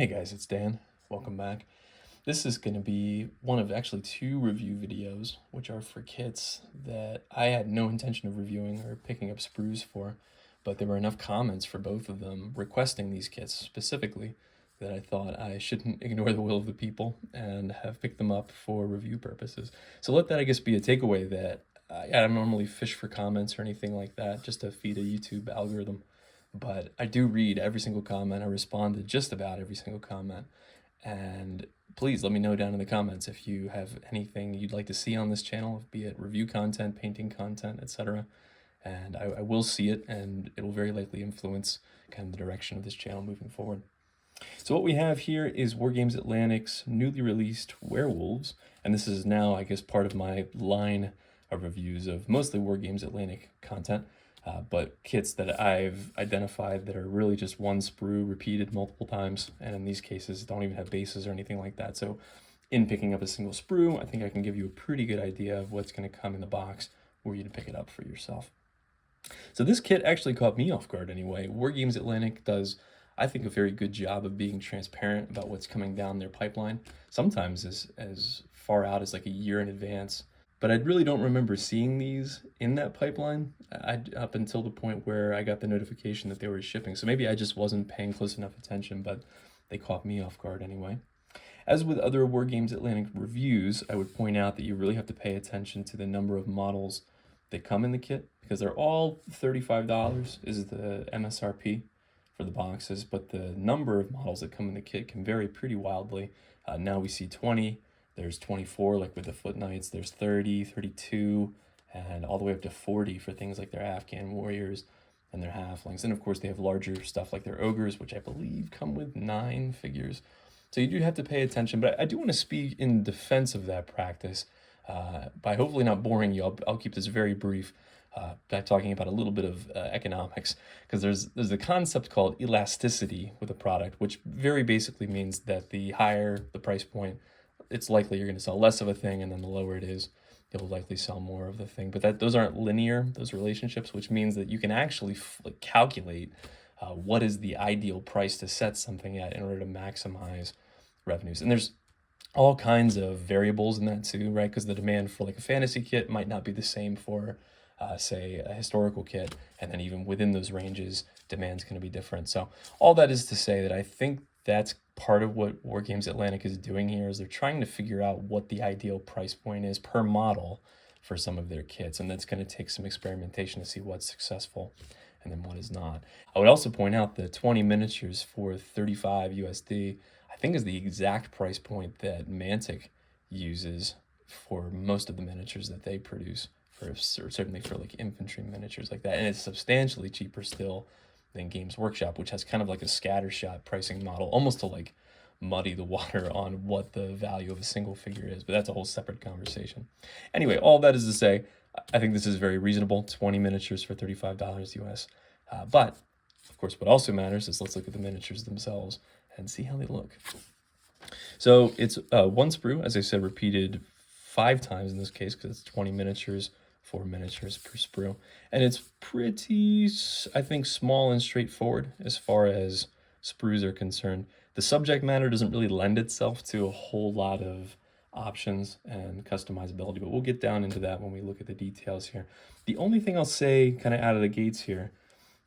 Hey guys, it's Dan. Welcome back. This is going to be one of actually two review videos, which are for kits that I had no intention of reviewing or picking up sprues for, but there were enough comments for both of them requesting these kits specifically that I thought I shouldn't ignore the will of the people and have picked them up for review purposes. So let that, I guess, be a takeaway that I don't normally fish for comments or anything like that just to feed a YouTube algorithm. But I do read every single comment. I respond to just about every single comment. And please let me know down in the comments if you have anything you'd like to see on this channel, be it review content, painting content, etc. And I will see it, and it will very likely influence kind of the direction of this channel moving forward. So what we have here is Wargames Atlantic's newly released Werewolves, and this is now, I guess, part of my line of reviews of mostly Wargames Atlantic content, but kits that I've identified that are really just one sprue repeated multiple times, and in these cases don't even have bases or anything like that. So in picking up a single sprue, I think I can give you a pretty good idea of what's going to come in the box were you to pick it up for yourself. So this kit actually caught me off guard anyway. Wargames Atlantic does, I think, a very good job of being transparent about what's coming down their pipeline, sometimes as far out as like a year in advance. But I really don't remember seeing these in that pipeline up until the point where I got the notification that they were shipping. So maybe I just wasn't paying close enough attention, but they caught me off guard anyway. As with other Wargames Atlantic reviews, I would point out that you really have to pay attention to the number of models that come in the kit, because they're all $35 is the MSRP for the boxes, but the number of models that come in the kit can vary pretty wildly. Now we see 20, there's 24 like with the Foot Knights, there's 30, 32, and all the way up to 40 for things like their Afghan warriors and their halflings. And of course they have larger stuff like their ogres, which I believe come with 9 figures. So you do have to pay attention, but I do want to speak in defense of that practice by hopefully not boring you. I'll keep this very brief by talking about a little bit of economics, because there's a concept called elasticity with a product, which very basically means that the higher the price point, it's likely you're going to sell less of a thing, and then the lower it is, you'll likely sell more of the thing. But those aren't linear, those relationships, which means that you can actually calculate what is the ideal price to set something at in order to maximize revenues. And there's all kinds of variables in that too, right? Because the demand for like a fantasy kit might not be the same for, say, a historical kit. And then even within those ranges, demand's going to be different. So all that is to say that I think that's part of what Wargames Atlantic is doing here, is they're trying to figure out what the ideal price point is per model for some of their kits. And that's going to take some experimentation to see what's successful and then what is not. I would also point out that 20 miniatures for 35 USD, I think, is the exact price point that Mantic uses for most of the miniatures that they produce, for certainly for like infantry miniatures like that. And it's substantially cheaper still than Games Workshop, which has kind of like a scattershot pricing model, almost to like muddy the water on what the value of a single figure is, but that's a whole separate conversation. Anyway, all that is to say, I think this is very reasonable, 20 miniatures for $35 US. But, of course, what also matters is let's look at the miniatures themselves and see how they look. So it's one sprue, as I said, repeated 5 times in this case, because it's 20 miniatures, 4 miniatures per sprue. And it's pretty, I think, small and straightforward as far as sprues are concerned. The subject matter doesn't really lend itself to a whole lot of options and customizability, but we'll get down into that when we look at the details here. The only thing I'll say kind of out of the gates here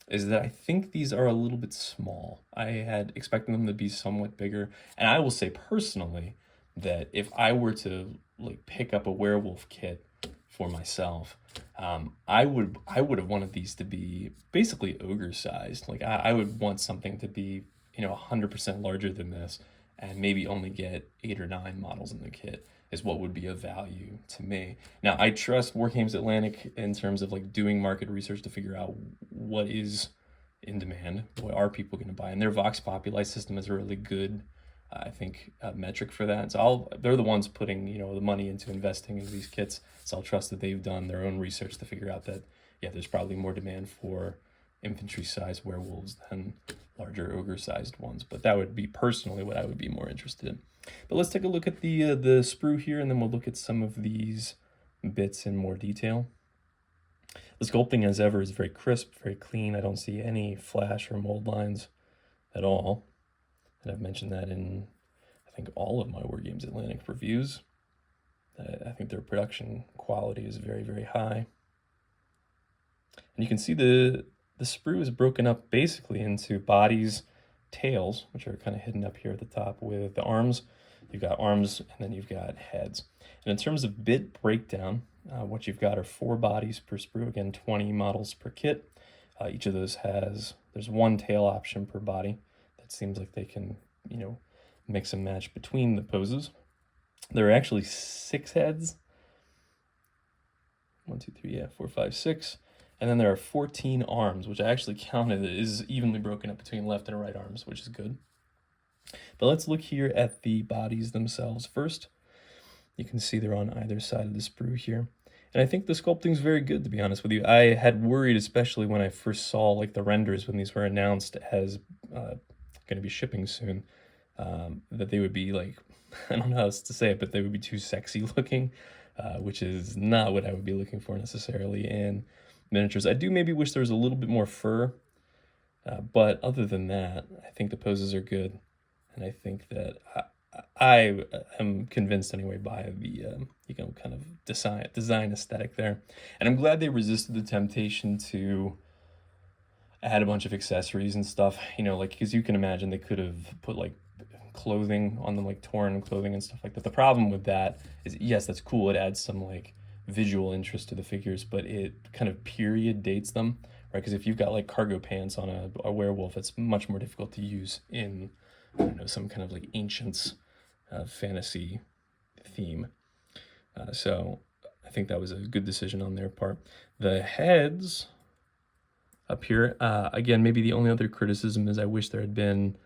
is that I think these are a little bit small. I had expected them to be somewhat bigger, and I will say personally that if I were to like pick up a werewolf kit for myself, I would have wanted these to be basically ogre sized. Like I would want something to be 100% larger than this, and maybe only get 8 or 9 models in the kit is what would be of value to me. Now, I trust Wargames Atlantic in terms of like doing market research to figure out what is in demand, what are people going to buy, and their Vox Populi system is a really good, I think, metric for that. So they're the ones putting the money into investing in these kits, so I'll trust that they've done their own research to figure out that there's probably more demand for infantry-sized werewolves than larger ogre-sized ones. But that would be personally what I would be more interested in. But let's take a look at the sprue here, and then we'll look at some of these bits in more detail. The sculpting, as ever, is very crisp, very clean. I don't see any flash or mold lines at all. And I've mentioned that in, I think, all of my Wargames Atlantic reviews. I think their production quality is very, very high. And you can see the sprue is broken up basically into bodies, tails, which are kind of hidden up here at the top with the arms. You've got arms, and then you've got heads. And in terms of bit breakdown, what you've got are 4 bodies per sprue, again, 20 models per kit. Each of those there's 1 tail option per body. That seems like they can, mix and match between the poses. There are actually 6 heads. 1, 2, 3, 4, 5, 6. And then there are 14 arms, which I actually counted is evenly broken up between left and right arms, which is good. But let's look here at the bodies themselves first. You can see they're on either side of the sprue here. And I think the sculpting's very good, to be honest with you. I had worried, especially when I first saw like the renders when these were announced as going to be shipping soon, that they would be like, I don't know how else to say it, but they would be too sexy looking, which is not what I would be looking for necessarily in miniatures. I do maybe wish there was a little bit more fur, but other than that, I think the poses are good. And I think that I am convinced anyway by the kind of design aesthetic there. And I'm glad they resisted the temptation to add a bunch of accessories and stuff, like, because you can imagine they could have put like clothing on them, like torn clothing and stuff like that. The problem with that is, yes, that's cool, it adds some like visual interest to the figures, but it kind of period dates them, right? Because if you've got like cargo pants on a werewolf, it's much more difficult to use in, I don't know, some kind of like ancients fantasy theme. So I think that was a good decision on their part. The heads up here, again, maybe the only other criticism is I wish there had been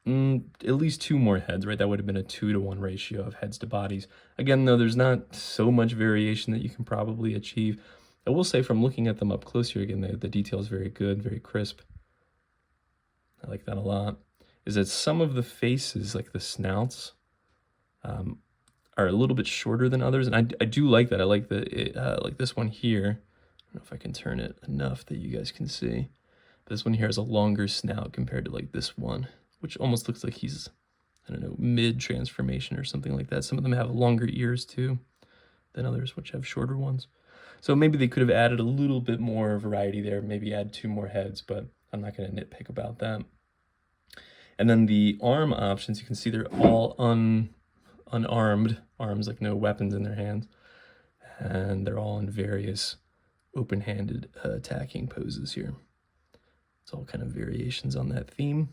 at least 2 more heads, right? That would have been a 2-to-1 ratio of heads to bodies. Again, though, there's not so much variation that you can probably achieve. I will say, from looking at them up close here, again, the detail is very good, very crisp. I like that a lot. Is that some of the faces, like the snouts, are a little bit shorter than others, and I do like that. I like like this one here. I don't know if I can turn it enough that you guys can see. This one here has a longer snout compared to like this one, which almost looks like he's, I don't know, mid-transformation or something like that. Some of them have longer ears too than others, which have shorter ones. So maybe they could have added a little bit more variety there, maybe add 2 more heads, but I'm not going to nitpick about that. And then the arm options, you can see they're all unarmed arms, like no weapons in their hands. And they're all in various open-handed attacking poses here. It's all kind of variations on that theme,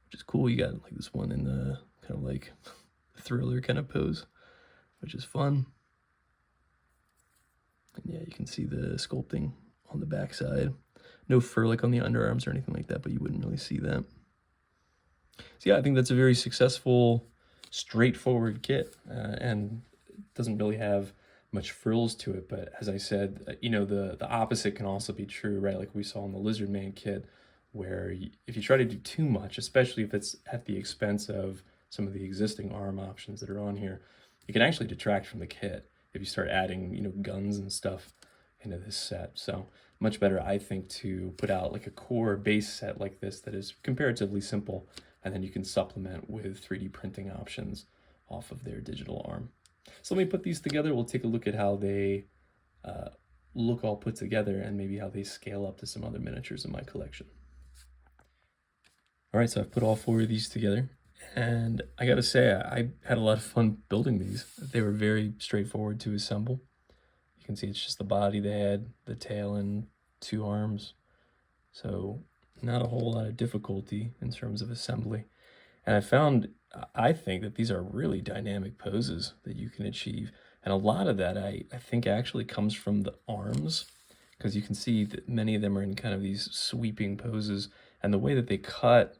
which is cool. You got like this one in the kind of like thriller kind of pose, which is fun. And yeah, you can see the sculpting on the backside. No fur like on the underarms or anything like that, but you wouldn't really see that. So yeah, I think that's a very successful, straightforward kit, and it doesn't really have much frills to it. But as I said, the opposite can also be true, right? Like we saw in the Lizard Man kit, where if you try to do too much, especially if it's at the expense of some of the existing arm options that are on here, it can actually detract from the kit if you start adding, guns and stuff into this set. So much better, I think, to put out like a core base set like this that is comparatively simple, and then you can supplement with 3D printing options off of their digital arm. So let me put these together. We'll take a look at how they look all put together and maybe how they scale up to some other miniatures in my collection. All right, so I've put all 4 of these together, and I gotta say, I had a lot of fun building these. They were very straightforward to assemble. You can see it's just the body, the head, the tail, and 2 arms. So not a whole lot of difficulty in terms of assembly. And I think that these are really dynamic poses that you can achieve. And a lot of that I think actually comes from the arms, because you can see that many of them are in kind of these sweeping poses, and the way that they cut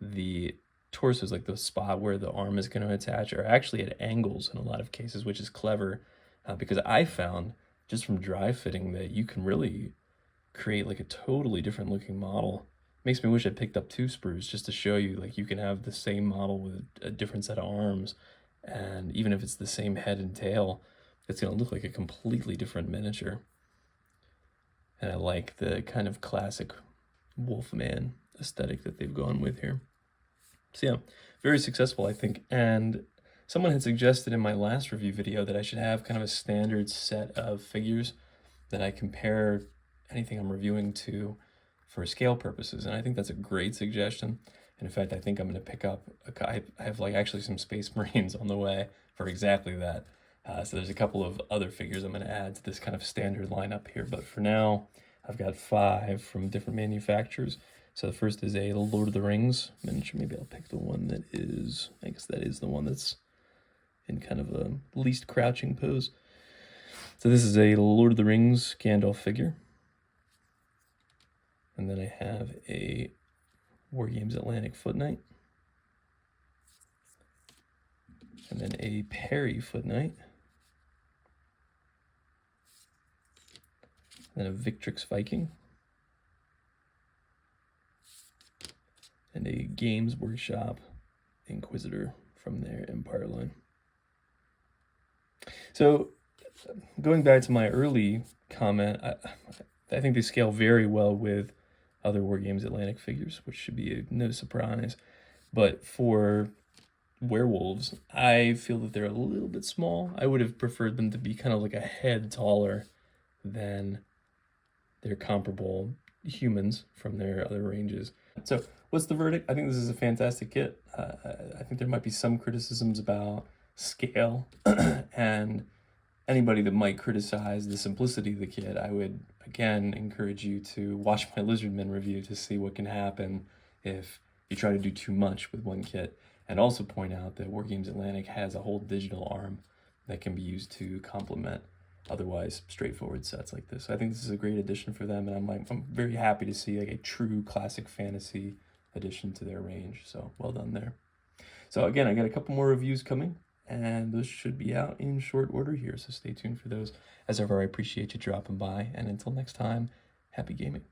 the torsos, like the spot where the arm is going to attach, are actually at angles in a lot of cases, which is clever, because I found just from dry fitting that you can really create like a totally different looking model. Makes me wish I picked up 2 sprues just to show you, like, you can have the same model with a different set of arms, and even if it's the same head and tail, it's going to look like a completely different miniature. And I like the kind of classic Wolfman aesthetic that they've gone with here. So yeah, very successful, I think. And someone had suggested in my last review video that I should have kind of a standard set of figures that I compare anything I'm reviewing to for scale purposes. And I think that's a great suggestion. And in fact, I think I'm going to pick up, I have like actually some Space Marines on the way for exactly that. So there's a couple of other figures I'm going to add to this kind of standard lineup here. But for now, I've got 5 from different manufacturers. So the first is a Lord of the Rings miniature. Maybe I'll pick the one that is, I guess that is the one that's in kind of a least crouching pose. So this is a Lord of the Rings Gandalf figure. And then I have a Wargames Atlantic Foot Knight. And then a Perry Foot Knight. And then a Victrix Viking. And a Games Workshop Inquisitor from their Empire line. So going back to my early comment, I think they scale very well with other Wargames Atlantic figures, which should be no surprise. But for Werewolves, I feel that they're a little bit small. I would have preferred them to be kind of like a head taller than their comparable humans from their other ranges. So what's the verdict? I think this is a fantastic kit. I think there might be some criticisms about scale and anybody that might criticize the simplicity of the kit, I would again encourage you to watch my Lizardmen review to see what can happen if you try to do too much with one kit, and also point out that Wargames Atlantic has a whole digital arm that can be used to complement otherwise straightforward sets like this. So I think this is a great addition for them, and I'm very happy to see like a true classic fantasy addition to their range. So well done there. So again, I got a couple more reviews coming, and those should be out in short order here, so stay tuned for those. As ever, I appreciate you dropping by, and until next time, happy gaming.